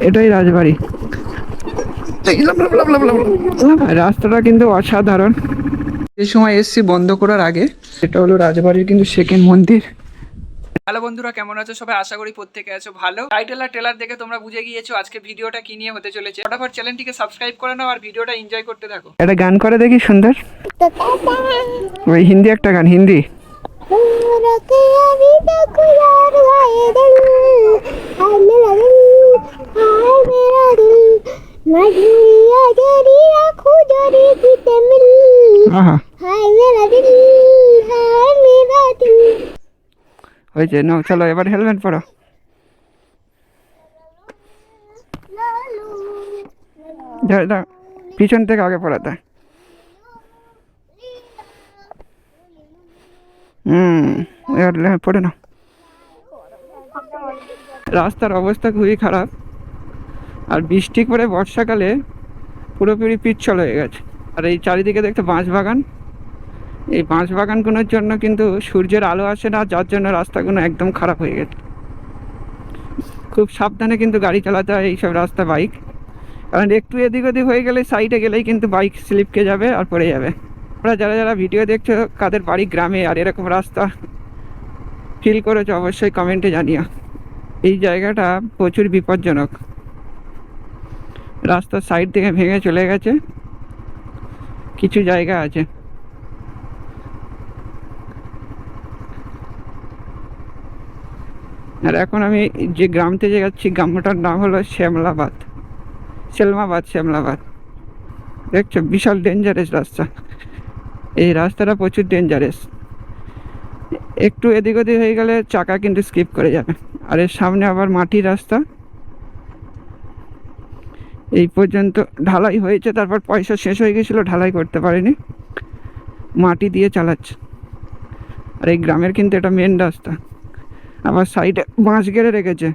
এটাই রাজবাড়ি। রাস্তাটা কিন্তু অসাধারণ। এই সময় এসছি বন্ধ করার আগে। এটা হলো রাজবাড়ির কিন্তু সেকেন্ড মন্দির। হ্যালো বন্ধুরা, কেমন আছো সবাই? আশা করি প্রত্যেকে আছো ভালো। টাইটেল আর ট্রেলার দেখে তোমরা বুঝে গিয়েছো আজকে ভিডিওটা কি নিয়ে হতে চলেছে। ফটাফট চ্যানেলটিকে সাবস্ক্রাইব করে নাও আর ভিডিওটা এনজয় করতে থাকো। একটা গান করে দেখি সুন্দর, ওই হিন্দি একটা গান, হিন্দি। হয়েছে নাও, চলো এবার হেলমেট পরো। পিছন থেকে আগে পড়াতে। এবার পড়ে নাও। রাস্তার অবস্থা খুবই খারাপ, আর বৃষ্টি করে বর্ষাকালে পুরোপুরি পিচ্ছল হয়ে গেছে। আর এই চারিদিকে দেখতে বাঁশ বাগান। এই বাঁশ বাগানগুলোর জন্য কিন্তু সূর্যের আলো আসে না, যার জন্য রাস্তাগুলো একদম খারাপ হয়ে গেছে। খুব সাবধানে কিন্তু গাড়ি চালাতে হয় এইসব রাস্তা, বাইক। কারণ একটু এদিক ওদিক হয়ে গেলে, সাইডে গেলেই কিন্তু বাইক স্লিপ খেয়ে যাবে আর পড়ে যাবে। তোমরা যারা যারা ভিডিও দেখছো, কাদের বাড়ি গ্রামে আর এরকম রাস্তা ফিল করেছো, অবশ্যই কমেন্টে জানিও। এই জায়গাটা প্রচুর বিপজ্জনক। রাস্তার সাইড থেকে ভেঙে চলে গেছে, কিছু জায়গা আছে। আর এখন আমি যে গ্রামতে যে যাচ্ছি, গ্রামটার নাম হলো শ্যামলাবাদ। দেখছো, বিশাল ডেঞ্জারাস রাস্তা। এই রাস্তাটা প্রচুর ডেঞ্জারাস। একটু এদিক ওদিক হয়ে গেলে চাকা কিন্তু স্কিপ করে যাবে। আর এর সামনে আবার মাটির রাস্তা। এই পর্যন্ত ঢালাই হয়েছে, তারপর পয়সা শেষ হয়ে গেছিলো, ঢালাই করতে পারেনি, মাটি দিয়ে চালাচ্ছে। আর এই গ্রামের কিন্তু এটা মেন রাস্তা। আবার সাইডে বাঁশ গেড়ে রেখেছে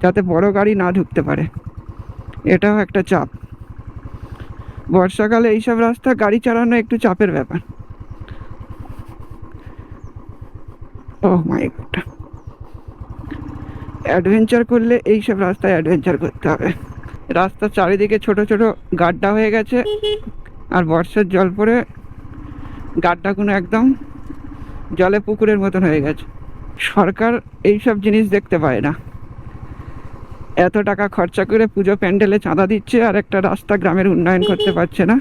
যাতে বড় গাড়ি না ঢুকতে পারে, এটাও একটা চাপ। বর্ষাকালে এইসব রাস্তা গাড়ি চালানো একটু চাপের ব্যাপার। ও মাই গড, অ্যাডভেঞ্চার করলে এইসব রাস্তায় অ্যাডভেঞ্চার করতে হবে। রাস্তার চারিদিকে ছোট ছোট গাড্ডা হয়ে গেছে, আর বর্ষার জল পড়ে গাড্ডাগুলো একদম জলে পুকুরের মতন হয়ে গেছে। সরকার এইসব জিনিস দেখতে পায় না। এত টাকা খরচা করে পুজো প্যান্ডেলে চাঁদা দিচ্ছে, আর একটা রাস্তা গ্রামের উন্নয়ন করতে পারছে না,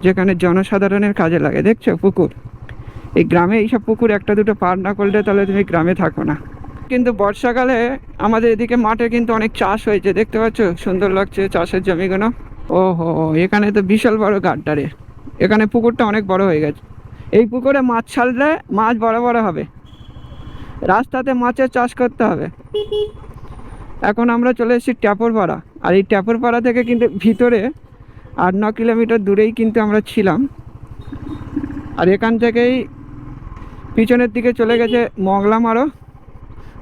যেখানে জনসাধারণের কাজে লাগে। দেখছো পুকুর, এই গ্রামে এইসব পুকুর একটা দুটো পার না করলে তাহলে তুমি গ্রামে থাকো না। কিন্তু বর্ষাকালে আমাদের এদিকে মাঠে কিন্তু অনেক চাষ হয়েছে, দেখতে পাচ্ছ, সুন্দর লাগছে চাষের জমিগুলো। ওহো, এখানে তো বিশাল বড় গাড্ডারে, এখানে পুকুরটা অনেক বড় হয়ে গেছে। এই পুকুরে মাছ ছাড়লে মাছ বড় বড় হবে, রাস্তাতে মাছের চাষ করতে হবে। এখন আমরা চলে এসেছি ট্যাপরপাড়া, আর এই ট্যাপরপাড়া থেকে কিন্তু ভিতরে 8-9 কিলোমিটার দূরেই কিন্তু আমরা ছিলাম। আর এখান থেকেই পিছনের দিকে চলে গেছে মংলামারো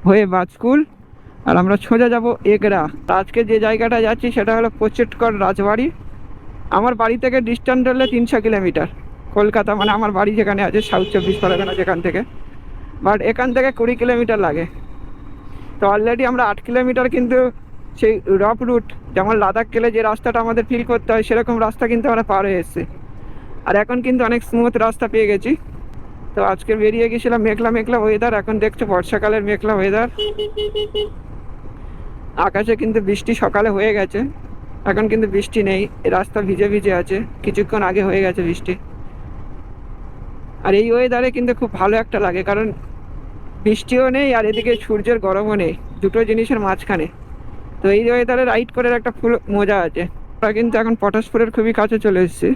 হয়ে বাজকুল, আর আমরা সোজা যাব এগরা। আজকে যে জায়গাটা যাচ্ছি সেটা হলো কোচেটকর রাজবাড়ি। আমার বাড়ি থেকে ডিস্ট্যান্স হলে 300 কিলোমিটার, কলকাতা মানে আমার বাড়ি যেখানে আছে, সাউথ 24 পরগনা যেখান থেকে। বাট এখান থেকে 20 কিলোমিটার লাগে। তো অলরেডি আমরা 8 কিলোমিটার কিন্তু সেই রফ রুট, যেমন লাদাখ গেলে যে রাস্তাটা আমাদের ফিল করতে হয়, সেরকম রাস্তা কিন্তু আমরা পার হয়ে এসেছি। আর এখন কিন্তু অনেক স্মুথ রাস্তা পেয়ে গেছি। তো আজকে বেরিয়ে গেছিলাম মেঘলা মেঘলা ওয়েদার, এখন দেখছো বর্ষাকালের মেঘলা ওয়েদার। আকাশে কিন্তু বৃষ্টি সকালে হয়ে গেছে, এখন কিন্তু বৃষ্টি নেই, রাস্তা ভিজে ভিজে আছে, কিছুক্ষণ আগে হয়ে গেছে বৃষ্টি। আর এই ওয়েদারে কিন্তু খুব ভালো একটা লাগে, কারণ বৃষ্টিও নেই আর এদিকে সূর্যের গরমও নেই, দুটো জিনিসের মাঝখানে। তো এই ওয়েদারে রাইড করার একটা ফুল মজা আছে। আমরা কিন্তু এখন পটাশপুরের খুবই কাছে চলে এসেছি।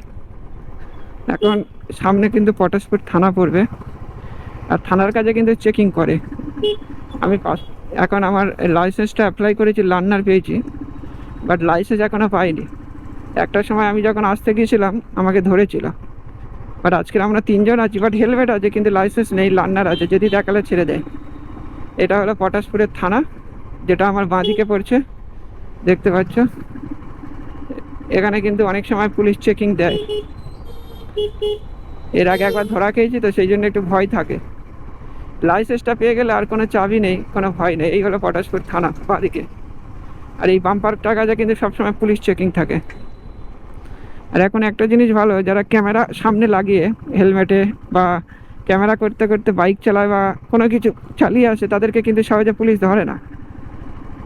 এখন সামনে কিন্তু পটাশপুর থানা পড়বে, আর থানার কাছে কিন্তু চেকিং করে। আমি এখন আমার লাইসেন্সটা অ্যাপ্লাই করেছি, লার্নার পেয়েছি, বাট লাইসেন্স এখনও পাইনি। একটা সময় আমি যখন আসতে গিয়েছিলাম আমাকে ধরেছিল, বাট আজকে আমরা 3 জন আছি, বাট হেলমেট আছে কিন্তু লাইসেন্স নেই, লার্নার আছে, যদি দেখালে ছেড়ে দেয়। এটা হলো পটাশপুরের থানা, যেটা আমার বাঁদিকে পড়ছে, দেখতে পাচ্ছ। এখানে কিন্তু অনেক সময় পুলিশ চেকিং দেয়। এর আগে একবার ধরা খেয়েছি, তো সেই জন্য একটু ভয় থাকে। লাইসেন্সটা পেয়ে গেলে আর কোনো চাবি নেই, কোনো ভয় নেই। এই হলো পটাশপুর থানা বাঁদিকে। আর এই বাম্পারটার কাছে কিন্তু সবসময় পুলিশ চেকিং থাকে। আর এখন একটা জিনিস ভালো, যারা ক্যামেরা সামনে লাগিয়ে হেলমেটে বা ক্যামেরা করতে করতে বাইক চালায় বা কোনো কিছু চালিয়ে আসে, তাদেরকে কিন্তু সহজে পুলিশ ধরে না,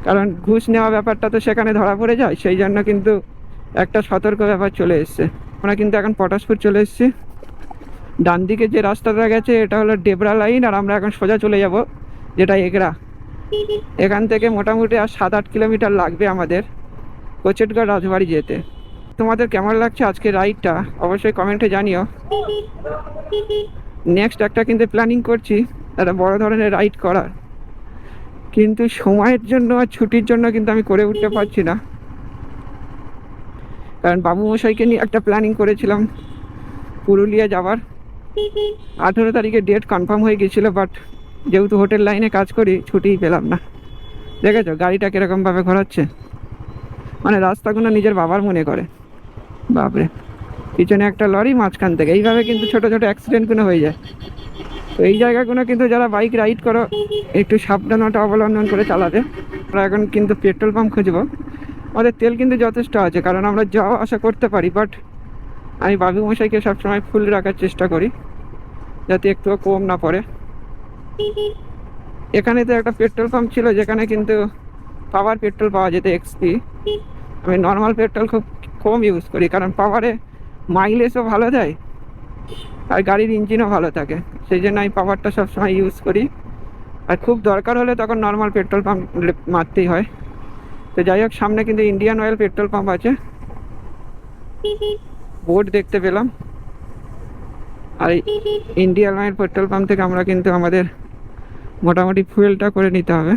কারণ ঘুষ নেওয়া ব্যাপারটা তো সেখানে ধরা পড়ে যায়। সেই জন্য কিন্তু একটা সতর্ক ব্যাপার চলে এসছে। আমরা কিন্তু এখন পটাশপুর চলে এসেছি। ডান দিকে যে রাস্তাটা গেছে এটা হলো ডেবরা লাইন, আর আমরা এখন সোজা চলে যাব যেটা এগরা। এখান থেকে মোটামুটি আর 7-8 কিলোমিটার লাগবে আমাদের কোচেটগড় রাজবাড়ি যেতে। তোমাদের কেমন লাগছে আজকের রাইডটা অবশ্যই কমেন্টে জানিও। নেক্সট একটা কিন্তু প্ল্যানিং করছি একটা বড় ধরনের রাইড করার, কিন্তু সময়ের জন্য আর ছুটির জন্য কিন্তু আমি করে উঠতে পারছি না। কারণ বাবু মশাইকে নিয়ে একটা প্ল্যানিং করেছিলাম পুরুলিয়া যাওয়ার। 18 তারিখে ডেট কনফার্ম হয়ে গেছিলো, বাট যেহেতু হোটেল লাইনে কাজ করি ছুটিই পেলাম না। দেখেছো গাড়িটা কীরকমভাবে ঘোরাচ্ছে, মানে রাস্তাগুলো নিজের বাবার মনে করে। বাপরে, পিছনে একটা লরি, মাঝখান থেকে এইভাবে কিন্তু ছোটো ছোটো অ্যাক্সিডেন্টগুলো হয়ে যায়। তো এই জায়গাগুলো কিন্তু যারা বাইক রাইড করো একটু সাবধানতা অবলম্বন করে চালাবে। আমরা এখন কিন্তু পেট্রোল পাম্প খুঁজবো। আমাদের তেল কিন্তু যথেষ্ট আছে, কারণ আমরা যাওয়া আসা করতে পারি, বাট আমি বাবু মশাইকে সবসময় ফুল রাখার চেষ্টা করি যাতে একটুও কম না পড়ে। এখানে তো একটা পেট্রোল পাম্প ছিল যেখানে কিন্তু পাওয়ার পেট্রোল পাওয়া যেত এক্সপি। আমি নর্মাল পেট্রোল খুব কম ইউজ করি, কারণ পাওয়ারে মাইলেজও ভালো দেয় আর গাড়ির ইঞ্জিনও ভালো থাকে। সেই জন্য আমি পাওয়ারটা সবসময় ইউজ করি, আর খুব দরকার হলে তখন নর্মাল পেট্রোল পাম্প মারতেই হয়। তো যাই হোক, সামনে কিন্তু ইন্ডিয়ান অয়েল পেট্রোল পাম্প আছে, বোর্ড দেখতে পেলাম। আর ইন্ডিয়ান অয়েল পেট্রোল পাম্প থেকে আমরা কিন্তু আমাদের মোটামুটি ফুয়েলটা করে নিতে হবে।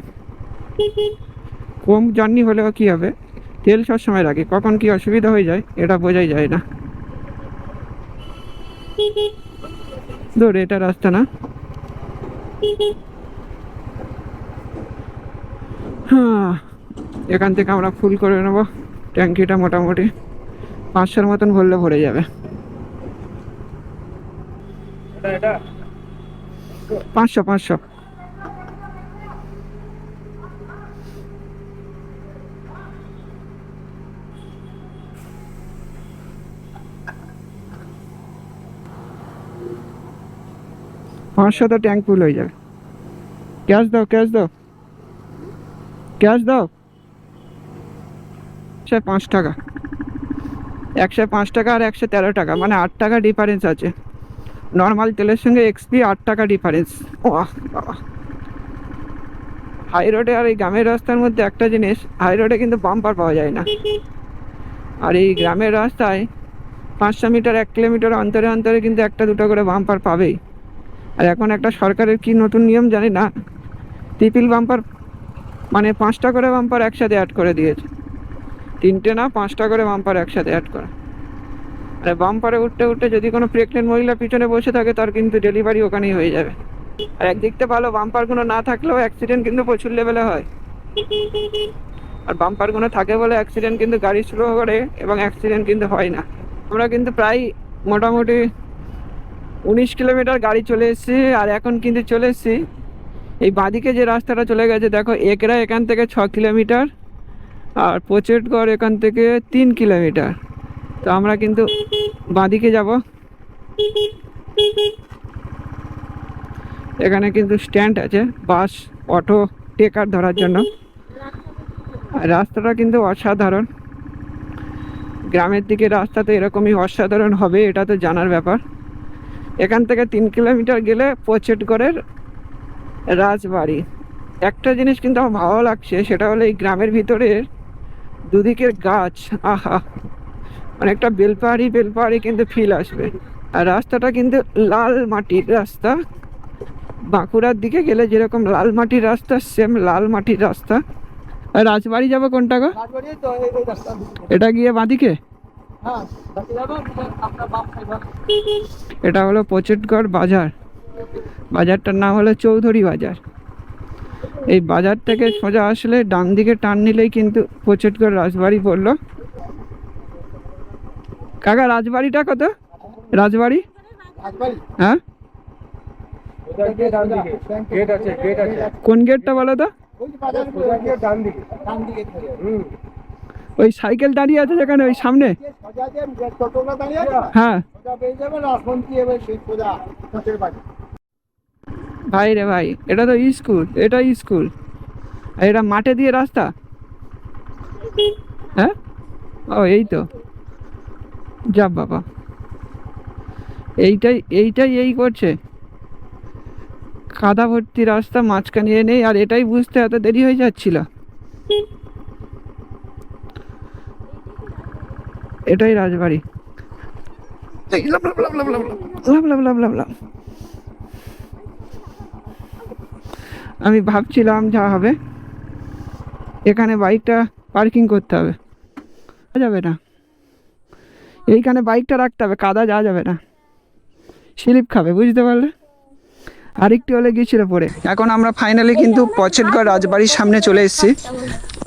কম জার্নি হলেও কী হবে, তেল সবসময় রাখি, কখন কি অসুবিধা হয়ে যায় এটা বোঝাই যায় না। ধর এটা রাস্তা না। হ্যাঁ, এখান থেকে আমরা ফুল করে নেব। ট্যাঙ্কিটা মোটামুটি 500-র মতন ভরলে ভরে যাবে। 500 500 তো ট্যাঙ্ক ফুল হয়ে যাবে। ক্যাশ দাও, ক্যাশ দাও, ক্যাশ দাও। 105 টাকা, 105 টাকা আর 113 টাকা, মানে 8 টাকা ডিফারেন্স আছে। নর্মাল তেলের সঙ্গে এক্সপি 8 টাকা ডিফারেন্স। হাই রোডে আর এই গ্রামের রাস্তার মধ্যে একটা জিনিস, হাই রোডে কিন্তু বাম্পার পাওয়া যায় না, আর এই গ্রামের রাস্তায় 500 মিটার 1 কিলোমিটার অন্তরে অন্তরে কিন্তু একটা দুটো করে বাম্পার পাবেই। আর এখন একটা সরকারের কি নতুন নিয়ম জানি না, ট্রিপল বাম্পার মানে 5টা করে বাম্পার একসাথে অ্যাড করে দিয়েছে। 3টে না 5টা করে বাম্পার একসাথে অ্যাড করা। আর বাম্পারে উঠতে উঠতে যদি কোনো প্রেগনেন্ট মহিলা পিছনে বসে থাকে তার কিন্তু ডেলিভারি ওখানেই হয়ে যাবে। আর একদিক থেকে ভালো, বাম্পারগুলো না থাকলেও অ্যাক্সিডেন্ট কিন্তু প্রচুর লেভেলে হয়। আর বাম্পারগুলো থাকে বলে অ্যাক্সিডেন্ট কিন্তু গাড়ি স্লো করে এবং অ্যাক্সিডেন্ট কিন্তু হয় না। আমরা কিন্তু প্রায় মোটামুটি 19 কিলোমিটার গাড়ি চলে এসেছি, আর এখন কিন্তু চলে এসেছি এই বাঁদিকে যে রাস্তাটা চলে গেছে দেখো, একরা এখান থেকে 6 কিলোমিটার আর কোচেটগড় এখান থেকে 3 কিলোমিটার। তো আমরা কিন্তু বাঁদিকে যাব। এখানে কিন্তু স্ট্যান্ড আছে বাস, অটো, টেকার ধরার জন্য। আর রাস্তাটা কিন্তু অসাধারণ। গ্রামের দিকে রাস্তা তো এরকমই অসাধারণ হবে, এটা তো জানার ব্যাপার। এখান থেকে 3 কিলোমিটার গেলে কোচেটগড়ের রাজবাড়ি। একটা জিনিস কিন্তু আমার ভালো লাগছে, সেটা হলো এই গ্রামের ভিতরে দুদিকের গাছ, আহা, অনেকটা বেলপাহাড়ি বেলপাহাড়ি কিন্তু ফিল আসবে। আর রাস্তাটা কিন্তু লাল মাটির রাস্তা, বাঁকুড়ার দিকে গেলে যেরকম লাল মাটির রাস্তা, সেম লাল মাটির রাস্তা। আর রাজবাড়ি যাবো কোনটা গো? এটা গিয়ে বাঁদিকে, এটা হলো কোচেটগড় বাজার। বাজারটার নাম হলো চৌধুরী বাজার। এই বাজার থেকে সোজা আসলে ডান দিকে টান নিলেই কিন্তু কোচেটগড় রাজবাড়ি পড়লো। কাকা রাজবাড়িটা কত? রাজবাড়ি হ্যাঁ, কোন গেটটা বলো তো? ওই সাইকেল দাঁড়িয়ে আছে যেখানে, ওই সামনে। হ্যাঁ ভাই রে ভাই, এটা তো স্কুল, এটা স্কুল, আর এটা মাঠে দিয়ে রাস্তা। হ্যাঁ, ও এই তো, যা বাবা, এইটাই এইটাই এই করছে, কাদা ভর্তি রাস্তা, মাঝখানে নেই, আর এটাই বুঝতে এত দেরি হয়ে যাচ্ছিল। এটাই রাজবাড়ি। আমি ভাবছিলাম যা হবে, এখানে বাইকটা পার্কিং করতে হবে, যাবে না, এইখানে বাইকটা রাখতে হবে, কাদা যাওয়া যাবে না, স্লিপ খাবে, বুঝতে পারলে। আরেকটু হলে গিয়েছিল পরে। এখন আমরা ফাইনালি কিন্তু পচেটগড় রাজবাড়ির সামনে চলে এসেছি,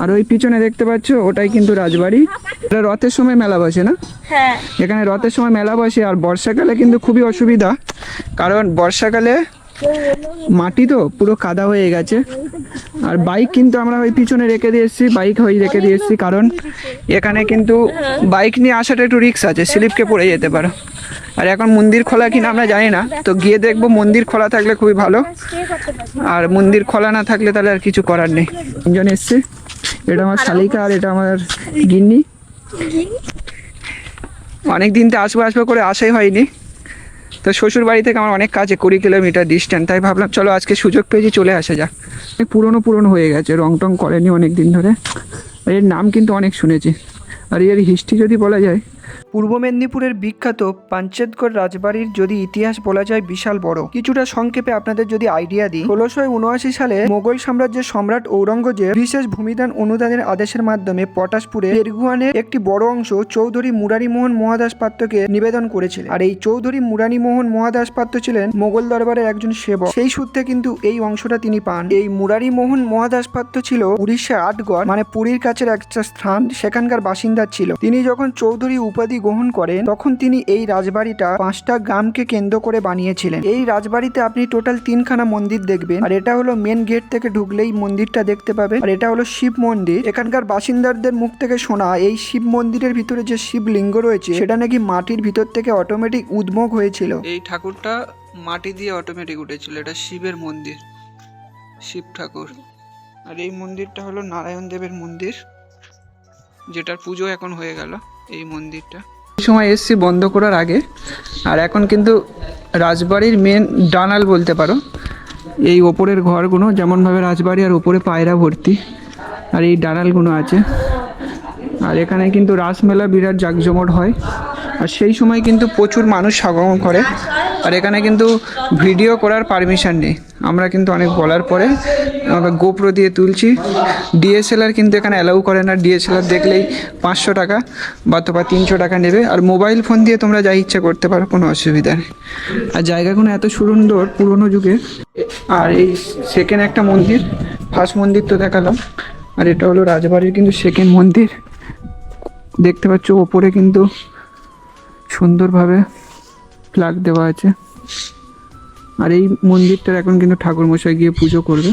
আর ওই পিছনে দেখতে পাচ্ছ ওটাই কিন্তু রাজবাড়ি। এটা রথের সময় মেলা বসে না? হ্যাঁ, এখানে রথের সময় মেলা বসে, আর বর্ষাকালে কিন্তু খুবই অসুবিধা, কারণ বর্ষাকালে মাটি তো পুরো কাদা হয়ে গেছে। আর বাইক কিন্তু আমরা ওই পিছনে রেখে দিয়ে এসেছি, বাইক ওই রেখে দিয়ে এসেছি, কারণ এখানে কিন্তু বাইক নিয়ে আসাটা একটু রিস্ক আছে, স্লিপকে পড়ে যেতে পারো। আর এখন মন্দির খোলা কিনা আমরা জানি না, তো গিয়ে দেখবো, মন্দির খোলা থাকলে খুবই ভালো, আর মন্দির খোলা না থাকলে তাহলে আর কিছু করার নেই। তিনজন এসছে, এটা আমার শালিকা আর এটা আমার গিন্নি। অনেক দিন তো আসবো আসবো করে আসাই হয়নি, তো শ্বশুর বাড়ি থেকে আমার অনেক কাছে, 20 কিলোমিটার ডিস্টেন্স, তাই ভাবলাম চলো আজকে সুযোগ পেয়েছি চলে আসা যাক। পুরনো পুরনো হয়ে গেছে, রং টং করেনি অনেক দিন ধরে, আর এর নাম কিন্তু অনেক শুনেছি। আর এর হিস্ট্রি যদি বলা যায়, পূর্ব মেদিনীপুরের বিখ্যাত পাঞ্চেতগড় রাজবাড়ির যদি ইতিহাস বলা যায় বিশাল বড়। কিছুটা সংক্ষেপে আপনাদের যদি আইডিয়া দিই, 1679 সালে মোগল সাম্রাজ্যের সম্রাট ঔরঙ্গজেব বিশেষ ভূমিদান অনুদানের আদেশের মাধ্যমে পটাশপুরে পেরগুয়ানের একটি বড় অংশ চৌধুরী মুরারিমোহন মহাদাস পাত্রকে নিবেদন করেছিলেন। আর এই চৌধুরী মুরারিমোহন মহাদাস পাত্র ছিলেন মোগল দরবারের একজন সেবক, সেই সূত্রে কিন্তু এই অংশটা তিনি পান। এই মুরারিমোহন মহাদাস পাত্র ছিল উড়িষ্যা আটগড়, মানে পুরীর কাছের একটা স্থান, সেখানকার বাসিন্দা ছিল। তিনি যখন চৌধুরী উপাধি গ্রহণ করেন তখন তিনি এই রাজবাড়িটা 5টা গ্রামকে কেন্দ্র করে বানিয়েছিলেন। এই রাজবাড়িতে আপনি টোটাল 3খানা মন্দির দেখবেন, আর এটা হলো মেন গেট থেকে ঢুকলেই মন্দিরটা দেখতে পাবেন। আর এটা হলো শিব মন্দির। এখানকার বাসিন্দাদের মুখ থেকে শোনা, এই শিব মন্দিরের ভিতরে যে শিবলিঙ্গ রয়েছে সেটা নাকি মাটির ভিতর থেকে অটোমেটিক উদ্ভব হয়েছিল। এই ঠাকুরটা মাটি দিয়ে অটোমেটিক উঠেছিল, এটা শিবের মন্দির, শিব ঠাকুর। আর এই মন্দিরটা হলো নারায়ণ দেবের মন্দির, যেটার পুজো এখন হয়ে গেল এই মন্দিরটা। এই সময় এসছি বন্ধ করার আগে, আর এখন কিন্তু রাজবাড়ির মেন ডানাল বলতে পারো। এই ওপরের ঘরগুলো যেমনভাবে রাজবাড়ি, আর ওপরে পায়রা ভর্তি, আর এই ডানালগুলো আছে। আর এখানে কিন্তু রাসমেলা বিরাট জাঁকজমট হয়, আর সেই সময় কিন্তু প্রচুর মানুষ আগমন করে। আর এখানে কিন্তু ভিডিও করার পারমিশন নেই, আমরা কিন্তু অনেক বলার পরে আমরা গোপ্রো দিয়ে তুলছি। ডিএসএলআর কিন্তু এখানে অ্যালাউ করে না, ডিএসএলআর দেখলেই 500 টাকা বা 300 টাকা নেবে। আর মোবাইল ফোন দিয়ে তোমরা যা ইচ্ছা করতে পারো, কোনো অসুবিধা নেই। আর জায়গাগুলো এত সুন্দর পুরনো যুগের। আর এই সেকেন্ড একটা মন্দির, ফার্স্ট মন্দির তো দেখালাম, আর এটা হলো রাজবাড়ির কিন্তু সেকেন্ড মন্দির। দেখতে পাচ্ছ ওপরে কিন্তু সুন্দরভাবে ফ্ল্যাগ দেওয়া আছে। আর এই মন্দিরটার এখন কিন্তু ঠাকুরমশাই গিয়ে পুজো করবে।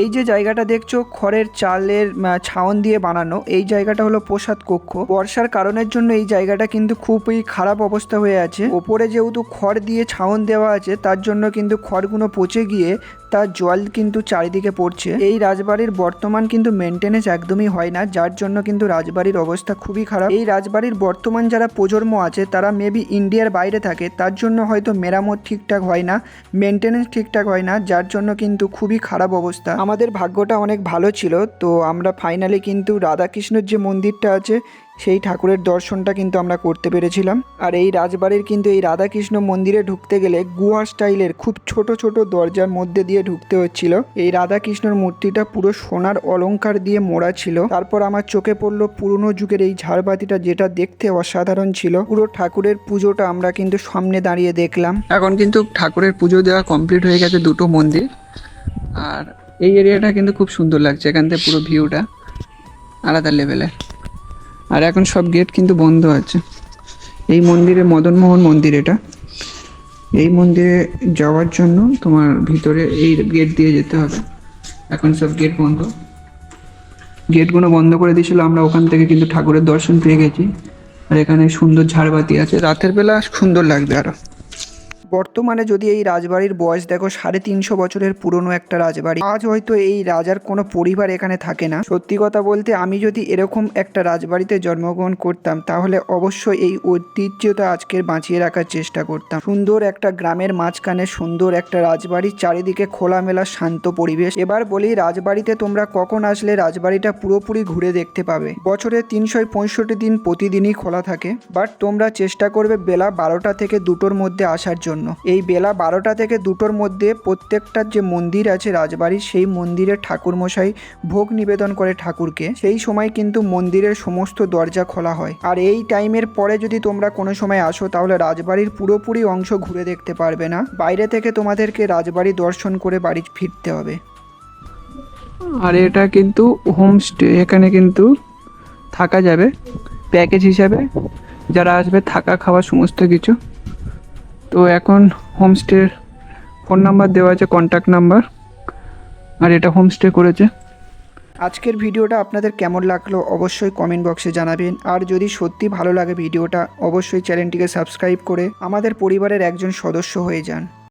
এই যে জায়গাটা দেখছো খড়ের চালের ছাউন দিয়ে বানানো, এই জায়গাটা হলো প্রসাদ কক্ষ। বর্ষার কারণের জন্য এই জায়গাটা কিন্তু খুবই খারাপ অবস্থা হয়ে আছে। ওপরে যেহেতু খড় দিয়ে ছাউন দেওয়া আছে, তার জন্য কিন্তু খড়গুলো পচে গিয়ে তার জল কিন্তু চারিদিকে পড়ছে। এই রাজবাড়ির বর্তমান কিন্তু মেনটেনেন্স একদমই হয় না, যার জন্য কিন্তু রাজবাড়ির অবস্থা খুবই খারাপ। এই রাজবাড়ির বর্তমান যারা প্রজন্ম আছে তারা মেবি ইন্ডিয়ার বাইরে থাকে, তার জন্য হয়তো মেরামত ঠিকঠাক হয় না, মেনটেনেন্স ঠিকঠাক হয় না, যার জন্য কিন্তু খুবই খারাপ অবস্থা। আমাদের ভাগ্যটা অনেক ভালো ছিল, তো আমরা ফাইনালি কিন্তু রাধাকৃষ্ণের যে মন্দিরটা আছে সেই ঠাকুরের দর্শনটা কিন্তু আমরা করতে পেরেছিলাম। আর এই রাজবাড়ির কিন্তু এই রাধাকৃষ্ণ মন্দিরে ঢুকতে গেলে গুহা স্টাইলের খুব ছোট ছোট দরজার মধ্যে দিয়ে ঢুকতে হচ্ছিল। এই রাধাকৃষ্ণর মূর্তিটা পুরো সোনার অলংকার দিয়ে মোড়া ছিল। তারপর আমার চোখে পড়লো পুরনো যুগের এই ঝাড়বাতিটা, যেটা দেখতে অসাধারণ ছিল। পুরো ঠাকুরের পুজোটা আমরা কিন্তু সামনে দাঁড়িয়ে দেখলাম। এখন কিন্তু ঠাকুরের পুজো দেওয়া কমপ্লিট হয়ে গেছে দুটো মন্দির, আর এই এরিয়াটা কিন্তু খুব সুন্দর লাগছে, এখান থেকে পুরো ভিউটা আলাদা লেভেলের। আর এখন সব গেট কিন্তু বন্ধ আছে। এই মন্দিরে মদনমোহন মন্দির, এটা এই মন্দিরে যাওয়ার জন্য তোমার ভিতরে এই গেট দিয়ে যেতে হবে। এখন সব গেট বন্ধ, গেটগুলো বন্ধ করে দিয়েছিল, আমরা ওখান থেকে কিন্তু ঠাকুরের দর্শন পেয়ে গেছি। আর এখানে সুন্দর ঝাড়বাতি আছে, রাতের বেলা সুন্দর লাগবে আরো। বর্তমানে যদি এই রাজবাড়ির বয়স দেখো 350 বছরের পুরনো একটা রাজবাড়ি। আজ হয়তো এই রাজার কোনো পরিবার এখানে থাকে না। সত্যি কথা বলতে আমি যদি এরকম একটা রাজবাড়িতে জন্মগ্রহণ করতাম তাহলে অবশ্যই এই ঐতিহ্যটা আজকের বাঁচিয়ে রাখার চেষ্টা করতাম। সুন্দর একটা গ্রামের মাঝখানে সুন্দর একটা রাজবাড়ি, চারিদিকে খোলামেলা শান্ত পরিবেশ। এবার বলি, রাজবাড়িতে তোমরা কখন আসলে রাজবাড়িটা পুরোপুরি ঘুরে দেখতে পাবে। বছরে 365 দিন প্রতিদিনই খোলা থাকে, বাট তোমরা চেষ্টা করবে বেলা 12টা থেকে 2টোর মধ্যে আসার জন্য। এই বেলা 12টা থেকে 2টোর মধ্যে প্রত্যেকটা যে মন্দির আছে রাজবাড়ির, সেই মন্দিরের ঠাকুরমশাই ভোগ নিবেদন করে ঠাকুরকে। সেই সময় কিন্তু মন্দিরের সমস্ত দরজা খোলা হয়। আর এই টাইমের পরে যদি তোমরা কোনো সময় আসো তাহলে রাজবাড়ির পুরোপুরি অংশ ঘুরে দেখতে পারবে না। বাইরে থেকে তোমাদেরকে রাজবাড়ি দর্শন করে বাড়ি ফিরতে হবে। আর এটা কিন্তু হোমস্টে, এখানে কিন্তু থাকা যাবে প্যাকেজ হিসাবে, যারা আসবে থাকা খাওয়া সমস্ত কিছু। তো এখন হোমস্টের ফোন নাম্বার দেওয়া আছে, কন্ট্যাক্ট নাম্বার, আর এটা হোমস্টে করেছে। আজকের ভিডিওটা আপনাদের কেমন লাগলো অবশ্যই কমেন্ট বক্সে জানাবেন। আর যদি সত্যি ভালো লাগে ভিডিওটা, অবশ্যই চ্যানেলটিকে সাবস্ক্রাইব করে আমাদের পরিবারের একজন সদস্য হয়ে যান।